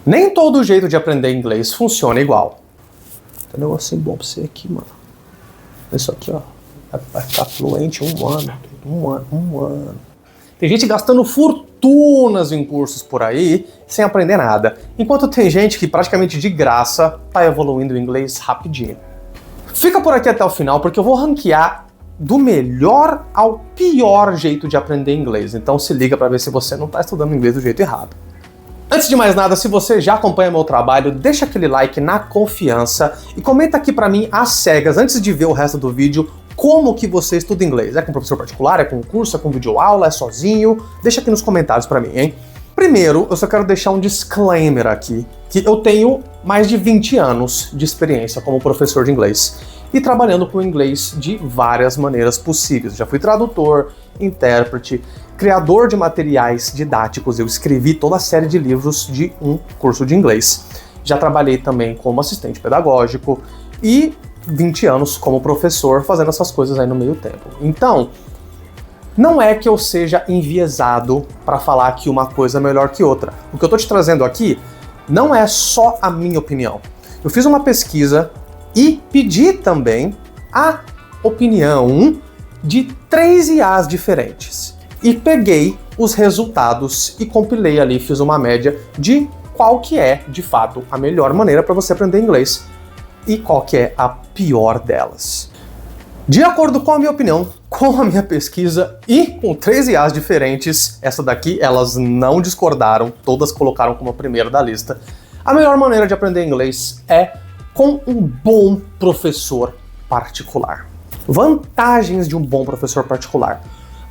Nem todo jeito de aprender inglês funciona igual. Tem um negocinho bom pra você aqui, mano. Isso aqui, ó. Vai ficar fluente um ano. Tem gente gastando fortunas em cursos por aí, sem aprender nada. Enquanto tem gente que praticamente de graça tá evoluindo o inglês rapidinho. Fica por aqui até o final, porque eu vou ranquear do melhor ao pior jeito de aprender inglês. Então se liga pra ver se você não tá estudando inglês do jeito errado. Antes de mais nada, se você já acompanha meu trabalho, deixa aquele like na confiança e comenta aqui pra mim às cegas, antes de ver o resto do vídeo, como que você estuda inglês. É com professor particular, é com curso, é com videoaula, é sozinho? Deixa aqui nos comentários pra mim, hein? Primeiro, eu só quero deixar um disclaimer aqui, que eu tenho mais de 20 anos de experiência como professor de inglês e trabalhando com inglês de várias maneiras possíveis. Já fui tradutor, intérprete, criador de materiais didáticos, eu escrevi toda a série de livros de um curso de inglês. Já trabalhei também como assistente pedagógico e 20 anos como professor, fazendo essas coisas aí no meio tempo. Então, não é que eu seja enviesado para falar que uma coisa é melhor que outra. O que eu tô te trazendo aqui não é só a minha opinião. Eu fiz uma pesquisa e pedi também a opinião de 3 IAs diferentes. E peguei os resultados e compilei ali, fiz uma média de qual que é, de fato, a melhor maneira para você aprender inglês e qual que é a pior delas. De acordo com a minha opinião, com a minha pesquisa e com 3 IAs diferentes, essa daqui elas não discordaram, todas colocaram como a primeira da lista. A melhor maneira de aprender inglês é com um bom professor particular. Vantagens de um bom professor particular.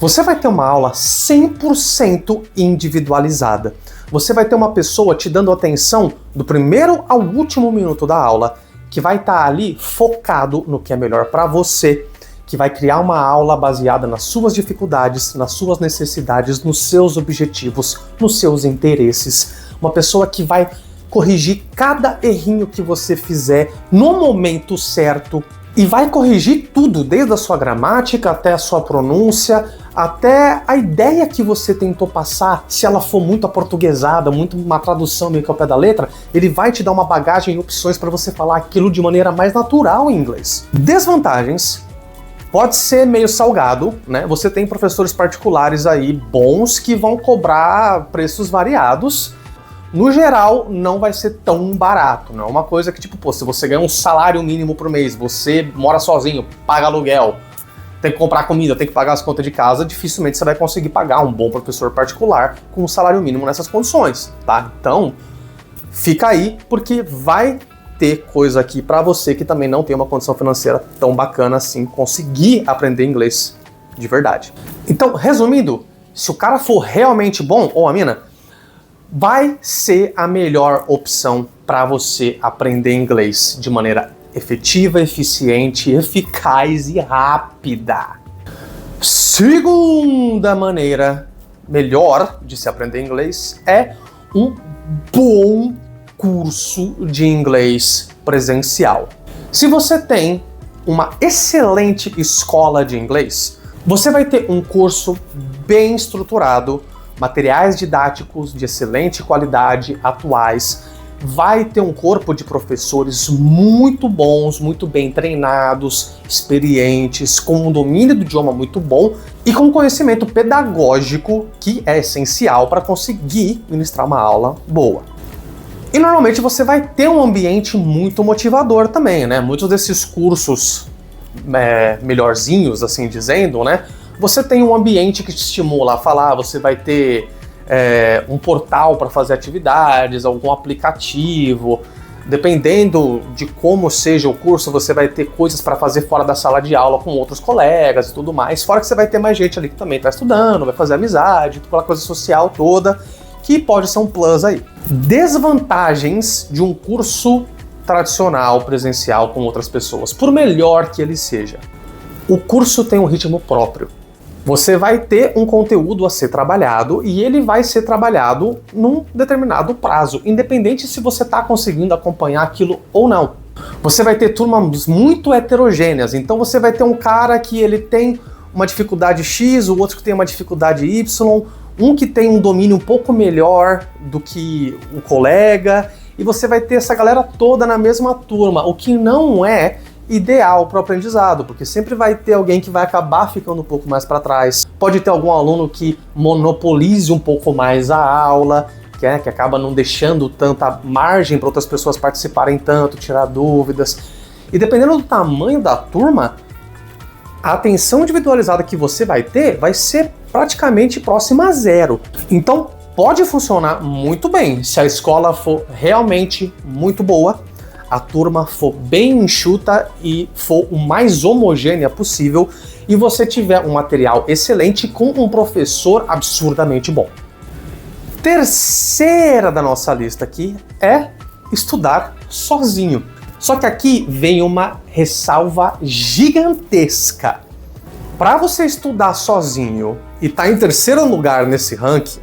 Você vai ter uma aula 100% individualizada. Você vai ter uma pessoa te dando atenção do primeiro ao último minuto da aula, que vai estar ali focado no que é melhor para você, que vai criar uma aula baseada nas suas dificuldades, nas suas necessidades, nos seus objetivos, nos seus interesses. Uma pessoa que vai corrigir cada errinho que você fizer no momento certo e vai corrigir tudo, desde a sua gramática até a sua pronúncia, até a ideia que você tentou passar. Se ela for muito aportuguesada, muito uma tradução meio que ao pé da letra, ele vai te dar uma bagagem e opções para você falar aquilo de maneira mais natural em inglês. Desvantagens. Pode ser meio salgado, né? Você tem professores particulares aí bons que vão cobrar preços variados. No geral, não vai ser tão barato, não é uma coisa que tipo, pô, se você ganha um salário mínimo por mês, você mora sozinho, paga aluguel, tem que comprar comida, tem que pagar as contas de casa, dificilmente você vai conseguir pagar um bom professor particular com um salário mínimo nessas condições, tá? Então, fica aí, porque vai ter coisa aqui pra você que também não tem uma condição financeira tão bacana assim, conseguir aprender inglês de verdade. Então, resumindo, se o cara for realmente bom, ou a mina, vai ser a melhor opção para você aprender inglês de maneira efetiva, eficiente, eficaz e rápida. Segunda maneira melhor de se aprender inglês é um bom curso de inglês presencial. Se você tem uma excelente escola de inglês, você vai ter um curso bem estruturado, materiais didáticos de excelente qualidade, atuais, vai ter um corpo de professores muito bons, muito bem treinados, experientes, com um domínio do idioma muito bom e com conhecimento pedagógico que é essencial para conseguir ministrar uma aula boa. E normalmente você vai ter um ambiente muito motivador também, né? Muitos desses cursos melhorzinhos, assim dizendo, né? Você tem um ambiente que te estimula a falar, você vai ter um portal para fazer atividades, algum aplicativo. Dependendo de como seja o curso, você vai ter coisas para fazer fora da sala de aula com outros colegas e tudo mais. Fora que você vai ter mais gente ali que também está estudando, vai fazer amizade, aquela coisa social toda, que pode ser um plus aí. Desvantagens de um curso tradicional, presencial com outras pessoas, por melhor que ele seja. O curso tem um ritmo próprio. Você vai ter um conteúdo a ser trabalhado e ele vai ser trabalhado num determinado prazo, independente se você está conseguindo acompanhar aquilo ou não. Você vai ter turmas muito heterogêneas, então você vai ter um cara que ele tem uma dificuldade X, o outro que tem uma dificuldade Y, um que tem um domínio um pouco melhor do que o colega, e você vai ter essa galera toda na mesma turma, o que não é ideal para o aprendizado, porque sempre vai ter alguém que vai acabar ficando um pouco mais para trás. Pode ter algum aluno que monopolize um pouco mais a aula, que acaba não deixando tanta margem para outras pessoas participarem tanto, tirar dúvidas. E dependendo do tamanho da turma, a atenção individualizada que você vai ter vai ser praticamente próxima a zero. Então pode funcionar muito bem se a escola for realmente muito boa, a turma for bem enxuta e for o mais homogênea possível e você tiver um material excelente com um professor absurdamente bom. Terceira da nossa lista aqui é estudar sozinho. Só que aqui vem uma ressalva gigantesca. Para você estudar sozinho e estar em terceiro lugar nesse ranking,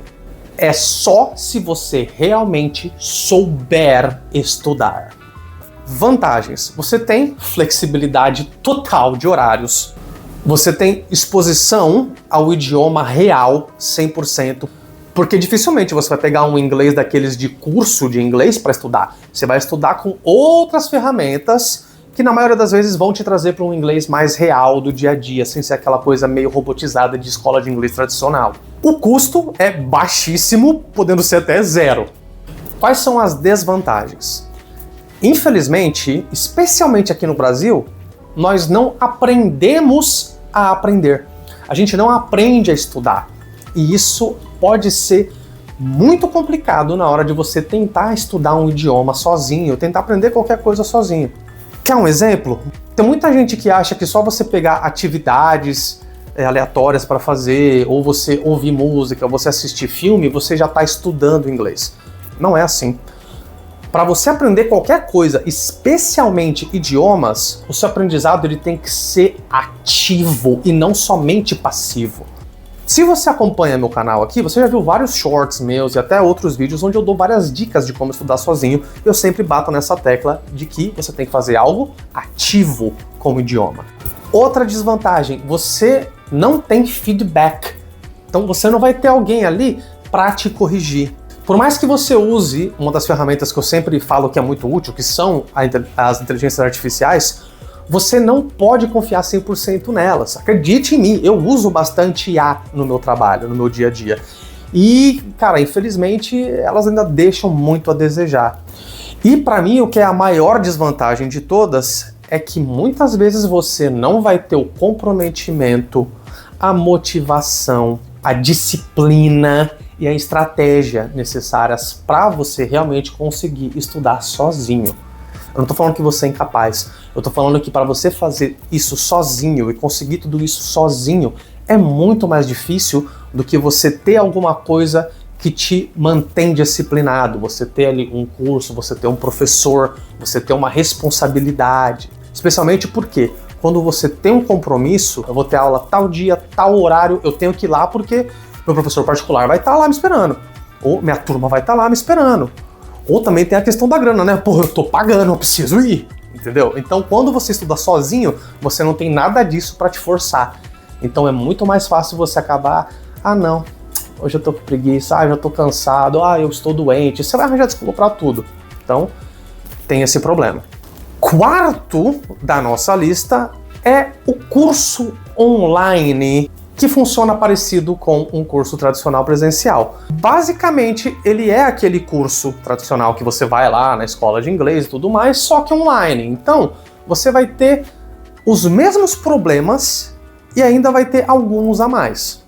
é só se você realmente souber estudar. Vantagens: você tem flexibilidade total de horários, você tem exposição ao idioma real 100%, porque dificilmente você vai pegar um inglês daqueles de curso de inglês para estudar. Você vai estudar com outras ferramentas que na maioria das vezes vão te trazer para um inglês mais real do dia a dia, sem ser aquela coisa meio robotizada de escola de inglês tradicional. O custo é baixíssimo, podendo ser até zero. Quais são as desvantagens? Infelizmente, especialmente aqui no Brasil, nós não aprendemos a aprender. A gente não aprende a estudar. E isso pode ser muito complicado na hora de você tentar estudar um idioma sozinho, tentar aprender qualquer coisa sozinho. Quer um exemplo? Tem muita gente que acha que só você pegar atividades aleatórias para fazer, ou você ouvir música, ou você assistir filme, você já está estudando inglês. Não é assim. Para você aprender qualquer coisa, especialmente idiomas, o seu aprendizado ele tem que ser ativo e não somente passivo. Se você acompanha meu canal aqui, você já viu vários shorts meus e até outros vídeos onde eu dou várias dicas de como estudar sozinho. Eu sempre bato nessa tecla de que você tem que fazer algo ativo como idioma. Outra desvantagem, você não tem feedback. Então você não vai ter alguém ali para te corrigir. Por mais que você use uma das ferramentas que eu sempre falo que é muito útil, que são as inteligências artificiais, você não pode confiar 100% nelas. Acredite em mim, eu uso bastante IA no meu trabalho, no meu dia a dia. E, cara, infelizmente, elas ainda deixam muito a desejar. E para mim, o que é a maior desvantagem de todas é que muitas vezes você não vai ter o comprometimento, a motivação, a disciplina e a estratégia necessárias para você realmente conseguir estudar sozinho. Eu não tô falando que você é incapaz, eu tô falando que para você fazer isso sozinho e conseguir tudo isso sozinho é muito mais difícil do que você ter alguma coisa que te mantém disciplinado, você ter ali um curso, você ter um professor, você ter uma responsabilidade. Especialmente porque quando você tem um compromisso, eu vou ter aula tal dia, tal horário, eu tenho que ir lá porque meu professor particular vai estar lá me esperando, ou minha turma vai estar lá me esperando. Ou também tem a questão da grana, né? Pô, eu tô pagando, eu preciso ir, entendeu? Então, quando você estuda sozinho, você não tem nada disso para te forçar. Então, é muito mais fácil você acabar, não, hoje eu tô com preguiça, eu já tô cansado, eu estou doente. Você vai arranjar desculpa para tudo. Então, tem esse problema. Quarto da nossa lista é o curso online, que funciona parecido com um curso tradicional presencial. Basicamente, ele é aquele curso tradicional que você vai lá na escola de inglês e tudo mais, só que online. Então, você vai ter os mesmos problemas e ainda vai ter alguns a mais.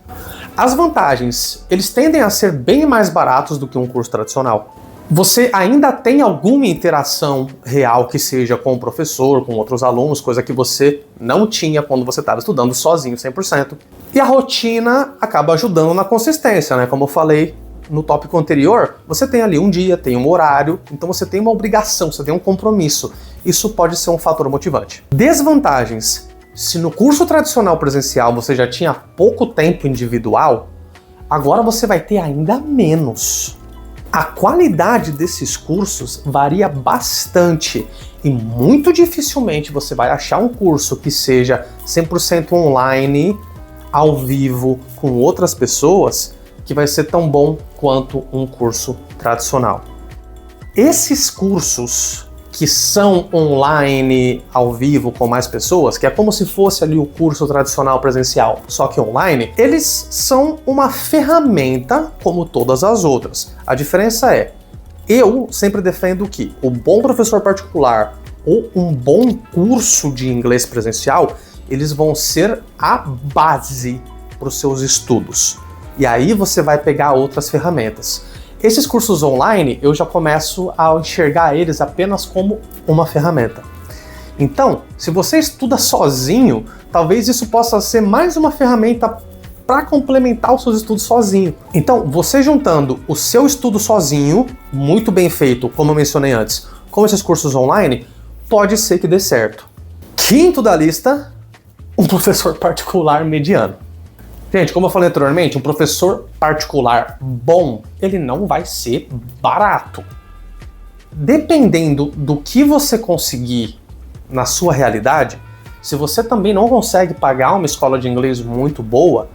As vantagens, eles tendem a ser bem mais baratos do que um curso tradicional. Você ainda tem alguma interação real que seja com o professor, com outros alunos, coisa que você não tinha quando você estava estudando sozinho 100%. E a rotina acaba ajudando na consistência, né? Como eu falei no tópico anterior, você tem ali um dia, tem um horário, então você tem uma obrigação, você tem um compromisso. Isso pode ser um fator motivante. Desvantagens. Se no curso tradicional presencial você já tinha pouco tempo individual, agora você vai ter ainda menos. A qualidade desses cursos varia bastante e muito dificilmente você vai achar um curso que seja 100% online, ao vivo, com outras pessoas, que vai ser tão bom quanto um curso tradicional. Esses cursos que são online, ao vivo, com mais pessoas, que é como se fosse ali o curso tradicional presencial, só que online, eles são uma ferramenta como todas as outras. A diferença é, eu sempre defendo que o bom professor particular ou um bom curso de inglês presencial, eles vão ser a base para os seus estudos. E aí você vai pegar outras ferramentas. Esses cursos online, eu já começo a enxergar eles apenas como uma ferramenta. Então, se você estuda sozinho, talvez isso possa ser mais uma ferramenta para complementar os seus estudos sozinho. Então, você juntando o seu estudo sozinho, muito bem feito, como eu mencionei antes, com esses cursos online, pode ser que dê certo. Quinto da lista, um professor particular mediano. Gente, como eu falei anteriormente, um professor particular bom, ele não vai ser barato. Dependendo do que você conseguir na sua realidade, se você também não consegue pagar uma escola de inglês muito boa,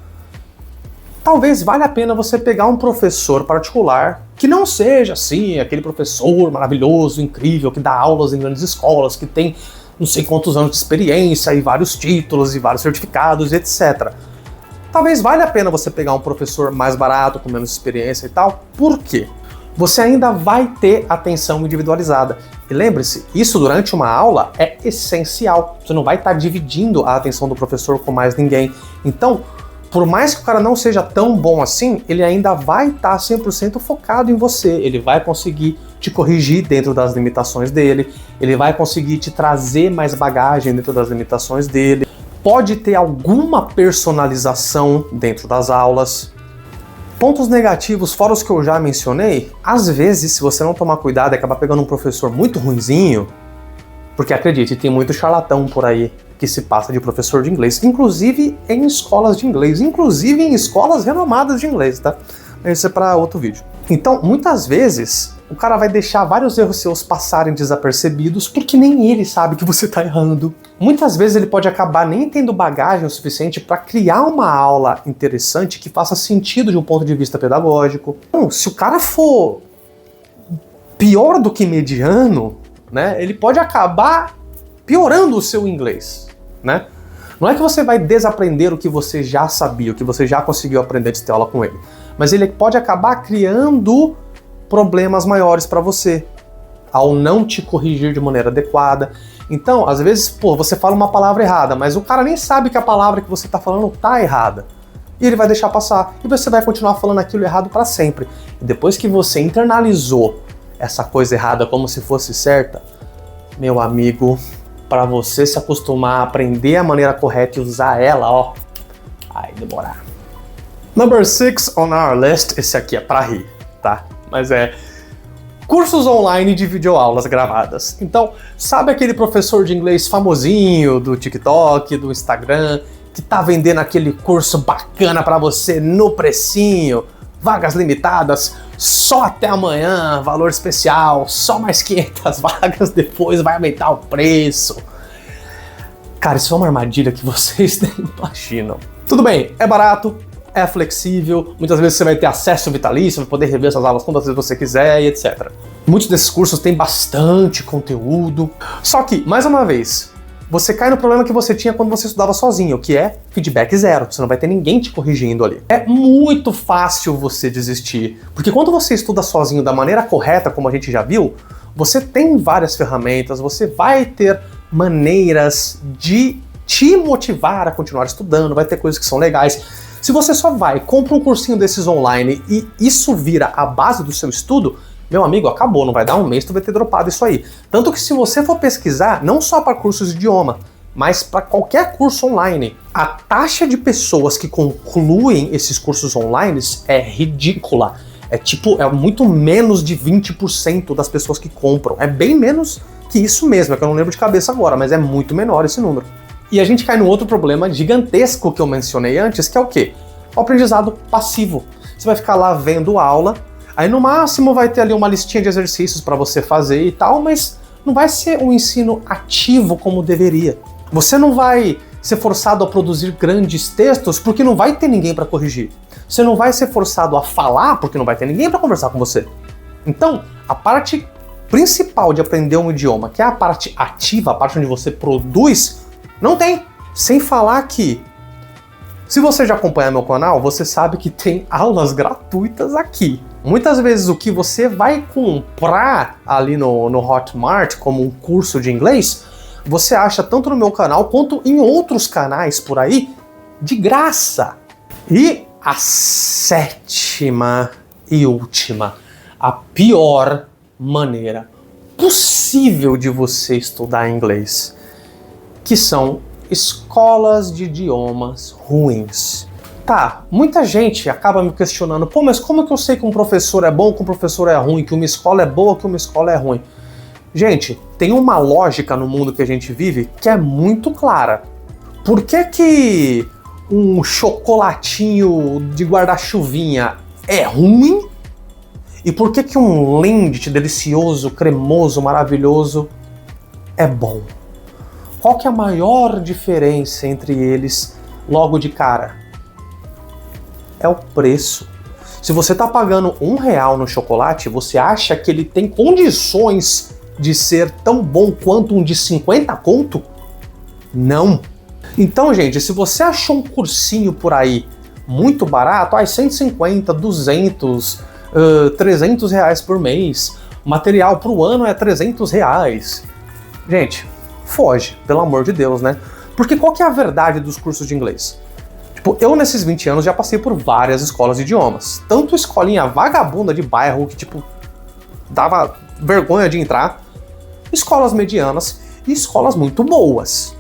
talvez valha a pena você pegar um professor particular que não seja assim, aquele professor maravilhoso, incrível, que dá aulas em grandes escolas, que tem não sei quantos anos de experiência e vários títulos e vários certificados, etc. Talvez valha a pena você pegar um professor mais barato, com menos experiência e tal. Por quê? Você ainda vai ter atenção individualizada. E lembre-se, isso durante uma aula é essencial. Você não vai estar dividindo a atenção do professor com mais ninguém. Então, por mais que o cara não seja tão bom assim, ele ainda vai estar 100% focado em você. Ele vai conseguir te corrigir dentro das limitações dele. Ele vai conseguir te trazer mais bagagem dentro das limitações dele. Pode ter alguma personalização dentro das aulas. Pontos negativos, fora os que eu já mencionei, às vezes, se você não tomar cuidado e acabar pegando um professor muito ruinzinho, porque acredite, tem muito charlatão por aí que se passa de professor de inglês, inclusive em escolas de inglês, inclusive em escolas renomadas de inglês, tá? Isso é para outro vídeo. Então, muitas vezes, o cara vai deixar vários erros seus passarem desapercebidos porque nem ele sabe que você tá errando. Muitas vezes ele pode acabar nem tendo bagagem o suficiente para criar uma aula interessante que faça sentido de um ponto de vista pedagógico. Então, se o cara for pior do que mediano, né, ele pode acabar piorando o seu inglês, né? Não é que você vai desaprender o que você já sabia, o que você já conseguiu aprender de ter aula com ele, mas ele pode acabar criando problemas maiores para você, ao não te corrigir de maneira adequada. Então, às vezes, você fala uma palavra errada, mas o cara nem sabe que a palavra que você está falando tá errada. E ele vai deixar passar, e você vai continuar falando aquilo errado para sempre. E depois que você internalizou essa coisa errada como se fosse certa, meu amigo, para você se acostumar a aprender a maneira correta e usar ela, ó, vai demorar. Number 6 on our list, esse aqui é pra rir, tá? Mas é cursos online de videoaulas gravadas. Então, sabe aquele professor de inglês famosinho do TikTok, do Instagram, que tá vendendo aquele curso bacana pra você no precinho, vagas limitadas, só até amanhã, valor especial, só mais 500 vagas, depois vai aumentar o preço. Cara, isso é uma armadilha que vocês nem imaginam. Tudo bem, é barato, é flexível, muitas vezes você vai ter acesso vitalício, vai poder rever essas aulas quantas vezes você quiser e etc. Muitos desses cursos têm bastante conteúdo. Só que, mais uma vez, você cai no problema que você tinha quando você estudava sozinho, que é feedback zero. Você não vai ter ninguém te corrigindo ali. É muito fácil você desistir, porque quando você estuda sozinho da maneira correta, como a gente já viu, você tem várias ferramentas, você vai ter maneiras de te motivar a continuar estudando, vai ter coisas que são legais. Se você só vai, compra um cursinho desses online e isso vira a base do seu estudo, meu amigo, acabou, não vai dar um mês, tu vai ter dropado isso aí. Tanto que se você for pesquisar, não só para cursos de idioma, mas para qualquer curso online, a taxa de pessoas que concluem esses cursos online é ridícula. É muito menos de 20% das pessoas que compram. É bem menos que isso mesmo, é que eu não lembro de cabeça agora, mas é muito menor esse número. E a gente cai no outro problema gigantesco que eu mencionei antes, que é o quê? O aprendizado passivo. Você vai ficar lá vendo aula, aí no máximo vai ter ali uma listinha de exercícios para você fazer e tal, mas não vai ser um ensino ativo como deveria. Você não vai ser forçado a produzir grandes textos porque não vai ter ninguém para corrigir. Você não vai ser forçado a falar porque não vai ter ninguém para conversar com você. Então, a parte principal de aprender um idioma, que é a parte ativa, a parte onde você produz, não tem. Sem falar que, se você já acompanha meu canal, você sabe que tem aulas gratuitas aqui. Muitas vezes o que você vai comprar ali no Hotmart como um curso de inglês, você acha tanto no meu canal quanto em outros canais por aí, de graça. E a sétima e última, a pior maneira possível de você estudar inglês, que são escolas de idiomas ruins. Tá, muita gente acaba me questionando, pô, mas como que eu sei que um professor é bom, que um professor é ruim, que uma escola é boa, que uma escola é ruim? Gente, tem uma lógica no mundo que a gente vive que é muito clara. Por que um chocolatinho de guarda-chuvinha é ruim? E por que um Lindt delicioso, cremoso, maravilhoso é bom? Qual que é a maior diferença entre eles logo de cara? É o preço. Se você está pagando R$1 no chocolate, você acha que ele tem condições de ser tão bom quanto um de 50 conto? Não. Então, gente, se você achou um cursinho por aí muito barato, 150, 200, 300 reais por mês, material para o ano é 300 reais. Gente, foge, pelo amor de Deus, né? Porque qual que é a verdade dos cursos de inglês? Tipo, eu nesses 20 anos já passei por várias escolas de idiomas. Tanto escolinha vagabunda de bairro que, tipo, dava vergonha de entrar, escolas medianas e escolas muito boas.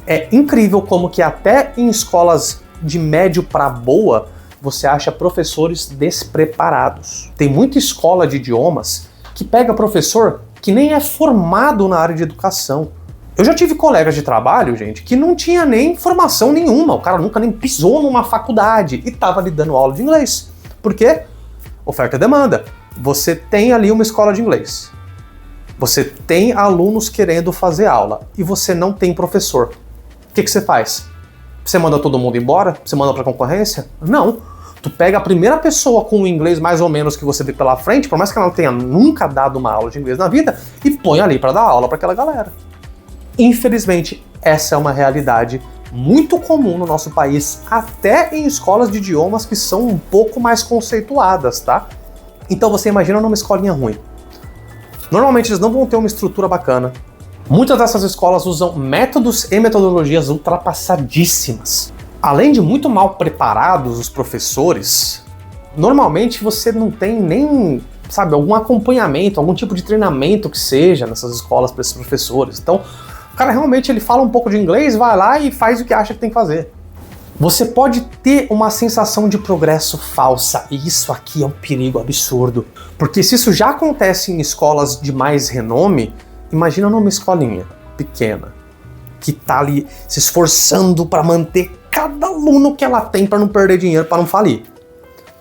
É incrível como que até em escolas de médio para boa, você acha professores despreparados. Tem muita escola de idiomas que pega professor que nem é formado na área de educação. Eu já tive colegas de trabalho, gente, que não tinha nem formação nenhuma, o cara nunca nem pisou numa faculdade e estava ali dando aula de inglês. Por quê? Oferta e demanda. Você tem ali uma escola de inglês. Você tem alunos querendo fazer aula e você não tem professor. O que você faz? Você manda todo mundo embora? Você manda para concorrência? Não. Tu pega a primeira pessoa com o inglês mais ou menos que você vê pela frente, por mais que ela não tenha nunca dado uma aula de inglês na vida, e põe ali para dar aula para aquela galera. Infelizmente, essa é uma realidade muito comum no nosso país, até em escolas de idiomas que são um pouco mais conceituadas, tá? Então você imagina numa escolinha ruim. Normalmente eles não vão ter uma estrutura bacana. Muitas dessas escolas usam métodos e metodologias ultrapassadíssimas. Além de muito mal preparados os professores, normalmente você não tem nem, sabe, algum acompanhamento, algum tipo de treinamento que seja nessas escolas para esses professores. Então, o cara realmente ele fala um pouco de inglês, vai lá e faz o que acha que tem que fazer. Você pode ter uma sensação de progresso falsa, e isso aqui é um perigo absurdo. Porque se isso já acontece em escolas de mais renome, imagina numa escolinha pequena, que tá ali se esforçando para manter cada aluno que ela tem para não perder dinheiro, para não falir.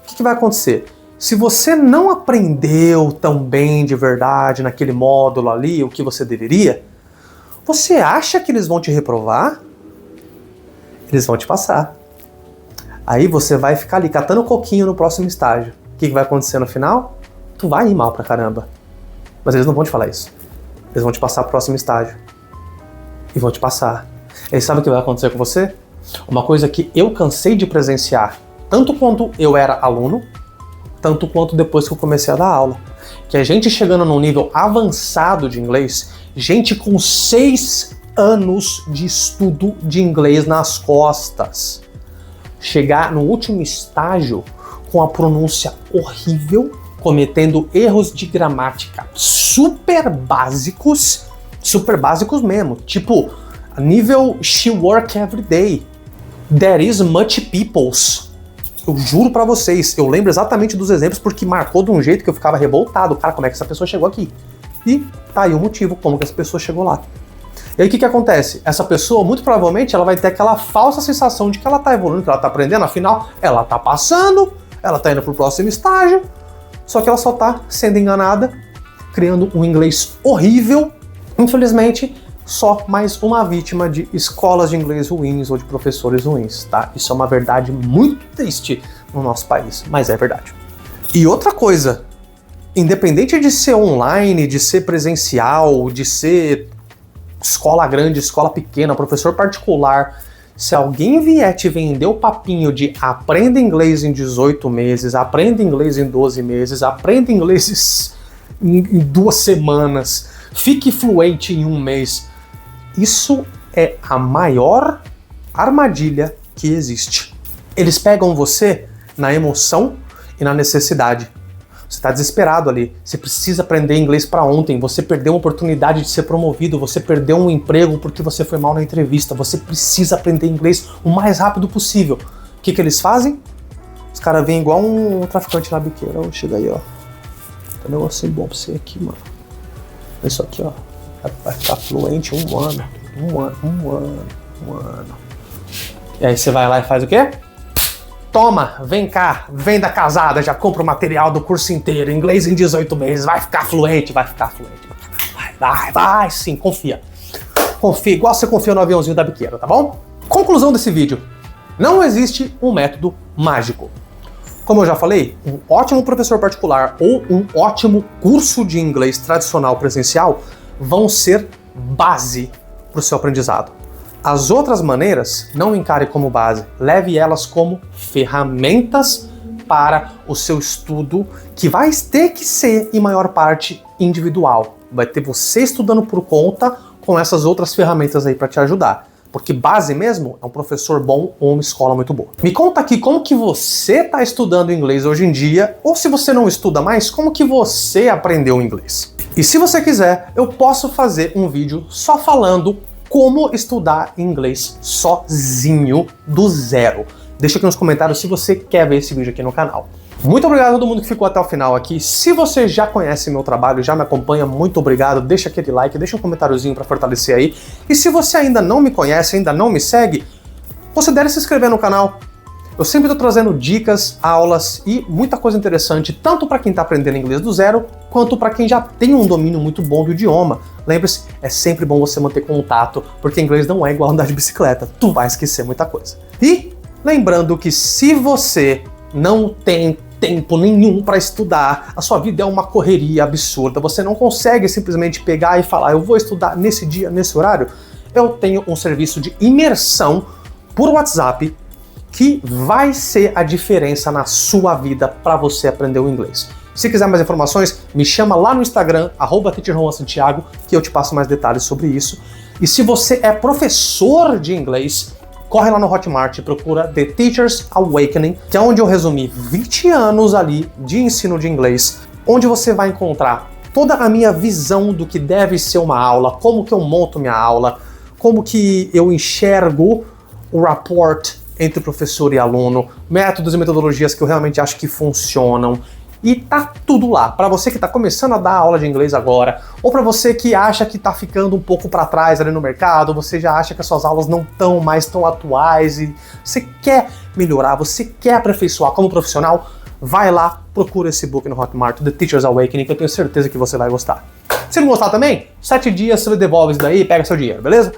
O que vai acontecer? Se você não aprendeu tão bem de verdade naquele módulo ali, o que você deveria, você acha que eles vão te reprovar? Eles vão te passar. Aí você vai ficar ali catando coquinho no próximo estágio. O que vai acontecer no final? Tu vai ir mal pra caramba. Mas eles não vão te falar isso. Eles vão te passar pro próximo estágio. E vão te passar. E sabe o que vai acontecer com você? Uma coisa que eu cansei de presenciar, tanto quando eu era aluno, tanto quanto depois que eu comecei a dar aula. Que a gente chegando num nível avançado de inglês, gente com 6 anos de estudo de inglês nas costas, chegar no último estágio com a pronúncia horrível, cometendo erros de gramática super básicos mesmo, tipo nível she work every day, there is much peoples. Eu juro pra vocês, eu lembro exatamente dos exemplos porque marcou de um jeito que eu ficava revoltado. Cara, como é que essa pessoa chegou aqui? E tá aí o motivo como que essa pessoa chegou lá. E aí o que acontece? Essa pessoa, muito provavelmente, ela vai ter aquela falsa sensação de que ela tá evoluindo, que ela tá aprendendo, afinal, ela tá passando, ela tá indo pro próximo estágio, só que ela só tá sendo enganada, criando um inglês horrível. Infelizmente, só mais uma vítima de escolas de inglês ruins ou de professores ruins, tá? Isso é uma verdade muito triste no nosso país, mas é verdade. E outra coisa, independente de ser online, de ser presencial, de ser escola grande, escola pequena, professor particular, se alguém vier te vender o papinho de aprenda inglês em 18 meses, aprenda inglês em 12 meses, aprenda inglês em 2 semanas, fique fluente em 1 mês, isso é a maior armadilha que existe. Eles pegam você na emoção e na necessidade. Você está desesperado ali, você precisa aprender inglês para ontem, você perdeu uma oportunidade de ser promovido, você perdeu um emprego porque você foi mal na entrevista, você precisa aprender inglês o mais rápido possível. O que eles fazem? Os caras vêm igual um traficante na biqueira. Chega aí, ó. Tem um negocinho bom pra você aqui, mano. Isso aqui, ó. Vai ficar fluente um ano. Um ano. E aí você vai lá e faz o quê? Toma, vem cá, venda casada, já compra o material do curso inteiro, inglês em 18 meses, vai ficar fluente. Vai, sim, confia. Confia, igual você confia no aviãozinho da biqueira, tá bom? Conclusão desse vídeo. Não existe um método mágico. Como eu já falei, um ótimo professor particular ou um ótimo curso de inglês tradicional presencial vão ser base para o seu aprendizado. As outras maneiras, não encare como base, leve elas como ferramentas para o seu estudo, que vai ter que ser, em maior parte, individual. Vai ter você estudando por conta com essas outras ferramentas aí para te ajudar. Porque base mesmo é um professor bom ou uma escola muito boa. Me conta aqui como que você está estudando inglês hoje em dia, ou se você não estuda mais, como que você aprendeu inglês. E se você quiser, eu posso fazer um vídeo só falando como estudar inglês sozinho, do zero. Deixa aqui nos comentários se você quer ver esse vídeo aqui no canal. Muito obrigado a todo mundo que ficou até o final aqui. Se você já conhece meu trabalho, já me acompanha, muito obrigado. Deixa aquele like, deixa um comentáriozinho para fortalecer aí. E se você ainda não me conhece, ainda não me segue, considere se inscrever no canal. Eu sempre estou trazendo dicas, aulas e muita coisa interessante, tanto para quem está aprendendo inglês do zero, quanto para quem já tem um domínio muito bom do idioma. Lembre-se, é sempre bom você manter contato, porque inglês não é igual andar de bicicleta, tu vai esquecer muita coisa. E lembrando que se você não tem tempo nenhum para estudar, a sua vida é uma correria absurda, você não consegue simplesmente pegar e falar, eu vou estudar nesse dia, nesse horário, eu tenho um serviço de imersão por WhatsApp, que vai ser a diferença na sua vida para você aprender o inglês. Se quiser mais informações, me chama lá no Instagram, @teacherjuansantiago, que eu te passo mais detalhes sobre isso. E se você é professor de inglês, corre lá no Hotmart e procura The Teacher's Awakening, que é onde eu resumi 20 anos ali de ensino de inglês, onde você vai encontrar toda a minha visão do que deve ser uma aula, como que eu monto minha aula, como que eu enxergo o rapport entre professor e aluno, métodos e metodologias que eu realmente acho que funcionam. E tá tudo lá. Para você que tá começando a dar aula de inglês agora, ou para você que acha que tá ficando um pouco para trás ali no mercado, você já acha que as suas aulas não estão mais tão atuais e você quer melhorar, você quer aperfeiçoar como profissional, vai lá, procura esse book no Hotmart, The Teacher's Awakening, que eu tenho certeza que você vai gostar. Se não gostar também, 7 dias você devolve isso daí e pega seu dinheiro, beleza?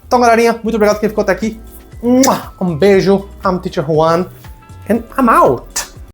Então, galerinha, muito obrigado quem ficou até aqui. Um beijo, I'm Teacher Juan, and I'm out!